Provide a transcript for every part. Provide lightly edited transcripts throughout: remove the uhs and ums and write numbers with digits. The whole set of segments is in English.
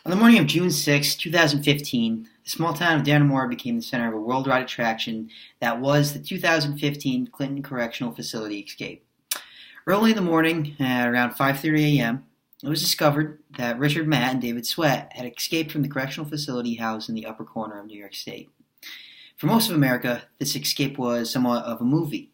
On the morning of June 6, 2015, the small town of Dannemora became the center of a worldwide attraction that was the 2015 Clinton Correctional Facility escape. Early in the morning, at around 5:30 a.m., it was discovered that Richard Matt and David Sweat had escaped from the correctional facility housed in the upper corner of New York State. For most of America, this escape was somewhat of a movie.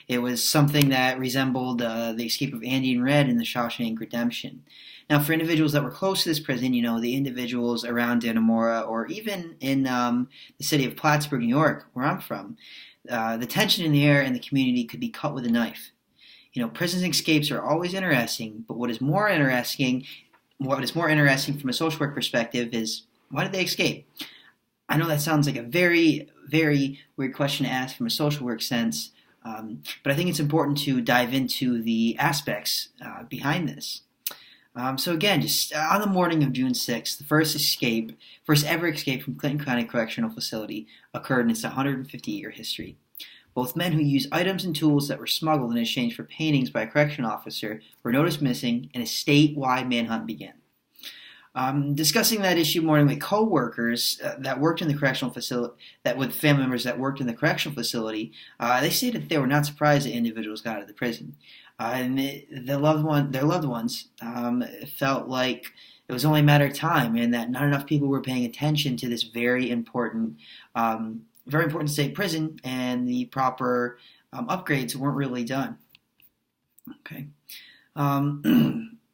It was something that resembled the escape of Andy and Red in the Shawshank Redemption. Now, for individuals that were close to this prison, the individuals around Dannemora or even in the city of Plattsburgh, New York, where I'm from, the tension in the air in the community could be cut with a knife. Prison escapes are always interesting, but what is more interesting from a social work perspective is, why did they escape? I know that sounds like a very, very weird question to ask from a social work sense, but I think it's important to dive into the aspects behind this. So again, just on the morning of June 6th, the first ever escape from Clinton County Correctional Facility occurred in its 150-year history. Both men who used items and tools that were smuggled in exchange for paintings by a correctional officer were noticed missing, and a statewide manhunt began. Discussing that issue more with co-workers that worked in the correctional facility, with family members that worked in the correctional facility, they stated that they were not surprised that individuals got out of the prison, and their loved ones felt like it was only a matter of time, and that not enough people were paying attention to this very important state prison, and the proper upgrades weren't really done. Okay,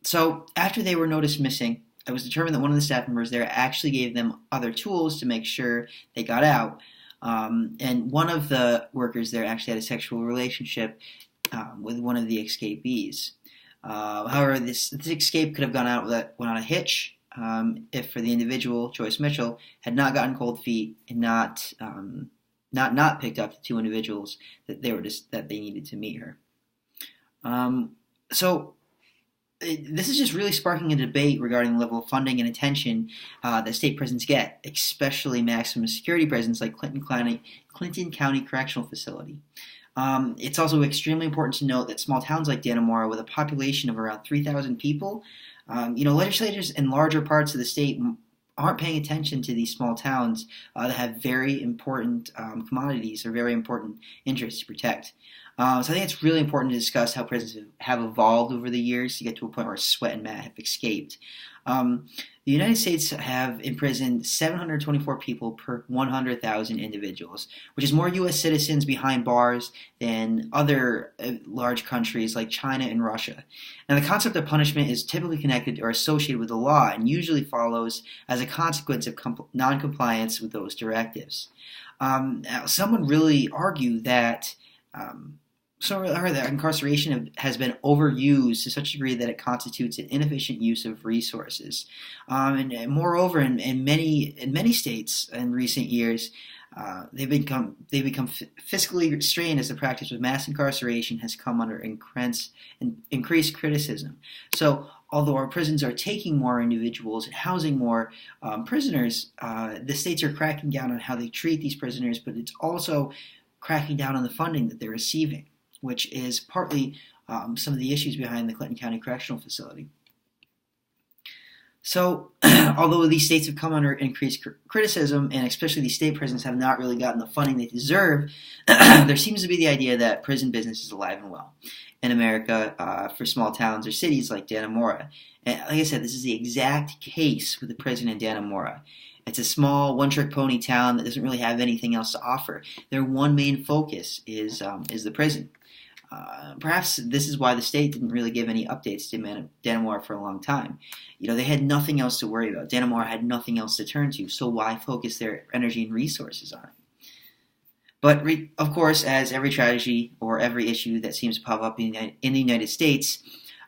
so after they were noticed missing, it was determined that one of the staff members there actually gave them other tools to make sure they got out. And one of the workers there actually had a sexual relationship with one of the escapees. However, this escape could have went on a hitch if for the individual, Joyce Mitchell, had not gotten cold feet and not picked up the two individuals that they needed to meet her. So this is just really sparking a debate regarding the level of funding and attention that state prisons get, especially maximum security prisons like Clinton County Correctional Facility. It's also extremely important to note that small towns like Dannemora, with a population of around 3,000 people, legislators in larger parts of the state aren't paying attention to these small towns that have very important commodities or very important interests to protect. So I think it's really important to discuss how prisons have evolved over the years to get to a point where Sweat and Matt have escaped. The United States have imprisoned 724 people per 100,000 individuals, which is more U.S. citizens behind bars than other large countries like China and Russia. And the concept of punishment is typically connected or associated with the law and usually follows as a consequence of noncompliance with those directives. Now, some would really argue that that incarceration has been overused to such a degree that it constitutes an inefficient use of resources. And moreover, in many states in recent years, they've become fiscally restrained as the practice of mass incarceration has come under increased criticism. So, although our prisons are taking more individuals and housing more prisoners, the states are cracking down on how they treat these prisoners, but it's also cracking down on the funding that they're receiving, which is partly some of the issues behind the Clinton County Correctional Facility. So, although these states have come under increased criticism, and especially these state prisons have not really gotten the funding they deserve, there seems to be the idea that prison business is alive and well in America for small towns or cities like Dannemora. And like I said, this is the exact case with the prison in Dannemora. It's a small, one-trick pony town that doesn't really have anything else to offer. Their one main focus is the prison. Perhaps this is why the state didn't really give any updates to Dannemora for a long time. They had nothing else to worry about. Dannemora had nothing else to turn to, so why focus their energy and resources on it? But of course, as every tragedy or every issue that seems to pop up in the United States,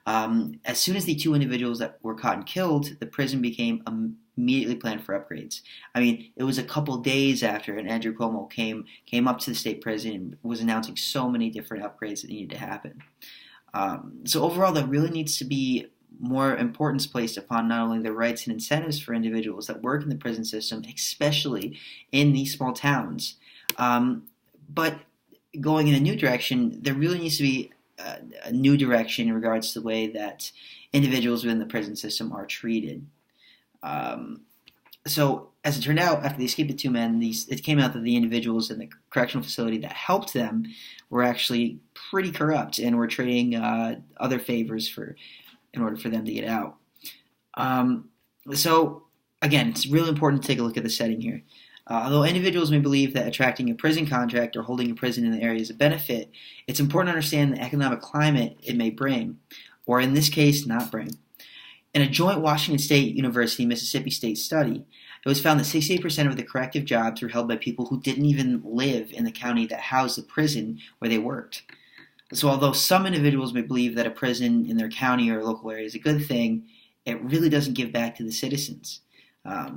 as soon as the two individuals that were caught and killed, the prison became immediately planned for upgrades. I mean, it was a couple days after, and Andrew Cuomo came up to the state prison and was announcing so many different upgrades that needed to happen. So overall, there really needs to be more importance placed upon not only the rights and incentives for individuals that work in the prison system, especially in these small towns, but going in a new direction, there really needs to be a new direction in regards to the way that individuals within the prison system are treated. So, as it turned out, after they escaped the two men, it came out that the individuals in the correctional facility that helped them were actually pretty corrupt and were trading other favors in order for them to get out. So, again, it's really important to take a look at the setting here. Although individuals may believe that attracting a prison contract or holding a prison in the area is a benefit, it's important to understand the economic climate it may bring, or in this case, not bring. In a joint Washington State University-Mississippi State study, it was found that 68% of the corrective jobs were held by people who didn't even live in the county that housed the prison where they worked. So although some individuals may believe that a prison in their county or local area is a good thing, it really doesn't give back to the citizens.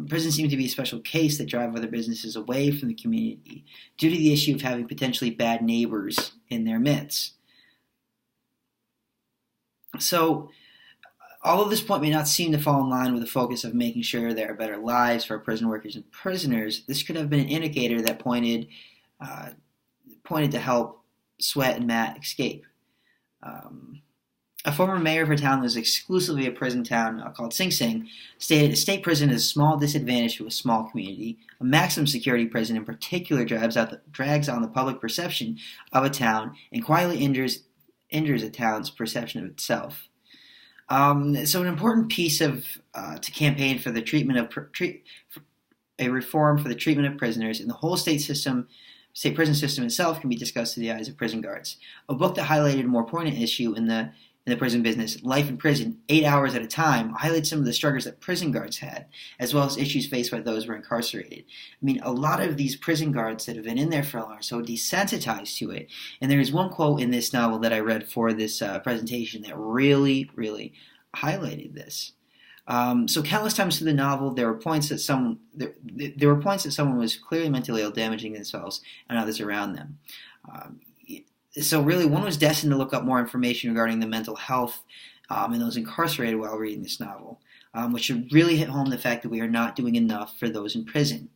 Prisons seem to be a special case that drive other businesses away from the community due to the issue of having potentially bad neighbors in their midst. So, although this point may not seem to fall in line with the focus of making sure there are better lives for prison workers and prisoners, this could have been an indicator that pointed to help Sweat and Matt escape. A former mayor of a town that was exclusively a prison town called Sing Sing stated a state prison is a small disadvantage to a small community. A maximum security prison in particular drags on the public perception of a town and quietly injures a town's perception of itself. So an important piece to campaign for the treatment of a reform for the treatment of prisoners in the whole state prison system itself can be discussed through the eyes of prison guards. A book that highlighted a more poignant issue in the prison business, Life in Prison, 8 Hours at a Time, highlights some of the struggles that prison guards had, as well as issues faced by those who were incarcerated. I mean, a lot of these prison guards that have been in there for a while are so desensitized to it. And there is one quote in this novel that I read for this presentation that really, really highlighted this. So countless times through the novel, there were points that someone was clearly mentally ill, damaging themselves and others around them. So really, one was destined to look up more information regarding the mental health in those incarcerated while reading this novel, which should really hit home the fact that we are not doing enough for those in prison.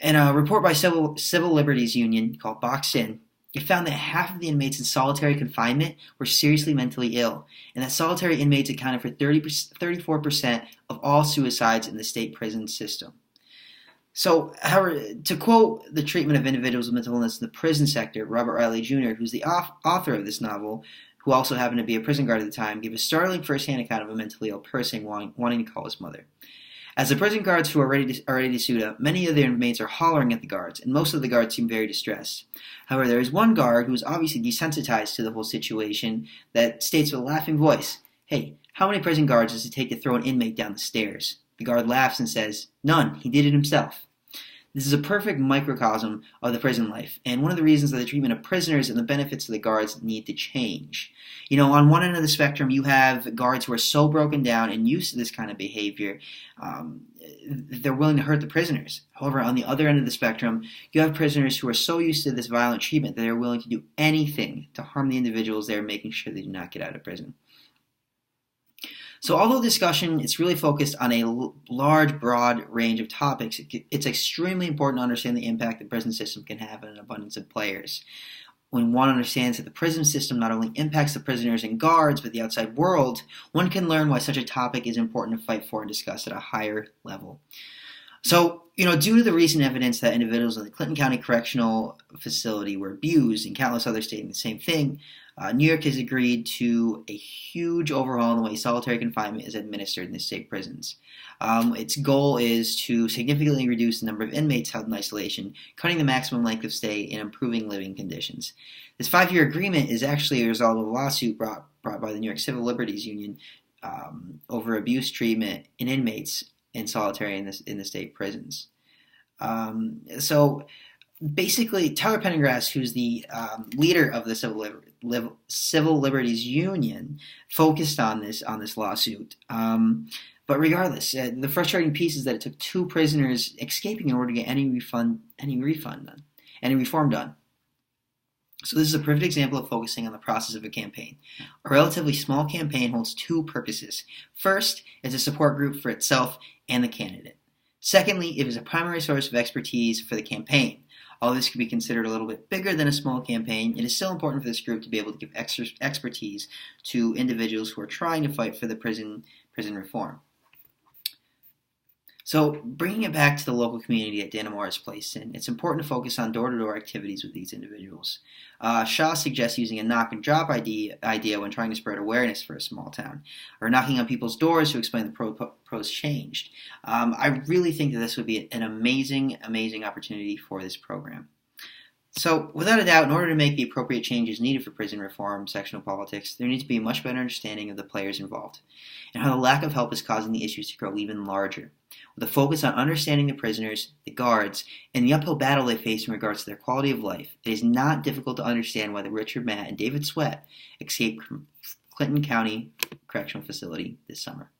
In a report by Civil Liberties Union called Box In, it found that half of the inmates in solitary confinement were seriously mentally ill, and that solitary inmates accounted for 34% of all suicides in the state prison system. So, however, to quote the treatment of individuals with mental illness in the prison sector, Robert Riley Jr., who's the author of this novel, who also happened to be a prison guard at the time, gave a startling first-hand account of a mentally ill person wanting to call his mother. As the prison guards who are ready to suit up, many of the inmates are hollering at the guards, and most of the guards seem very distressed. However, there is one guard who is obviously desensitized to the whole situation that states with a laughing voice, "Hey, how many prison guards does it take to throw an inmate down the stairs?" The guard laughs and says, "None, he did it himself." This is a perfect microcosm of the prison life, and one of the reasons that the treatment of prisoners and the benefits of the guards need to change. You know, on one end of the spectrum, you have guards who are so broken down and used to this kind of behavior, they're willing to hurt the prisoners. However, on the other end of the spectrum, you have prisoners who are so used to this violent treatment that they're willing to do anything to harm the individuals they're making sure they do not get out of prison. So although discussion is really focused on a large, broad range of topics, it's extremely important to understand the impact the prison system can have on an abundance of players. When one understands that the prison system not only impacts the prisoners and guards, but the outside world, one can learn why such a topic is important to fight for and discuss at a higher level. So, due to the recent evidence that individuals in the Clinton County Correctional Facility were abused, and countless others stating the same thing, New York has agreed to a huge overhaul in the way solitary confinement is administered in the state prisons. Its goal is to significantly reduce the number of inmates held in isolation, cutting the maximum length of stay, and improving living conditions. This 5-year agreement is actually a result of a lawsuit brought by the New York Civil Liberties Union over abuse treatment in inmates in solitary in the state prisons. So basically, Tyler Pendergrass, who's the leader of the Civil Liberties Union, focused on this lawsuit. But regardless, the frustrating piece is that it took 2 prisoners escaping in order to get any reform done. So this is a perfect example of focusing on the process of a campaign. A relatively small campaign holds 2 purposes. First, it's a support group for itself and the candidate. Secondly, it is a primary source of expertise for the campaign. Although this could be considered a little bit bigger than a small campaign, it is still important for this group to be able to give expertise to individuals who are trying to fight for the prison reform. So, bringing it back to the local community that Dannemora is placed in, it's important to focus on door-to-door activities with these individuals. Shaw suggests using a knock and drop idea when trying to spread awareness for a small town, or knocking on people's doors to explain the pros changed. I really think that this would be an amazing, amazing opportunity for this program. So, without a doubt, in order to make the appropriate changes needed for prison reform, sectional politics, there needs to be a much better understanding of the players involved, and how the lack of help is causing the issues to grow even larger. With a focus on understanding the prisoners, the guards, and the uphill battle they face in regards to their quality of life, it is not difficult to understand why the Richard Matt and David Sweat escaped from Clinton County Correctional Facility this summer.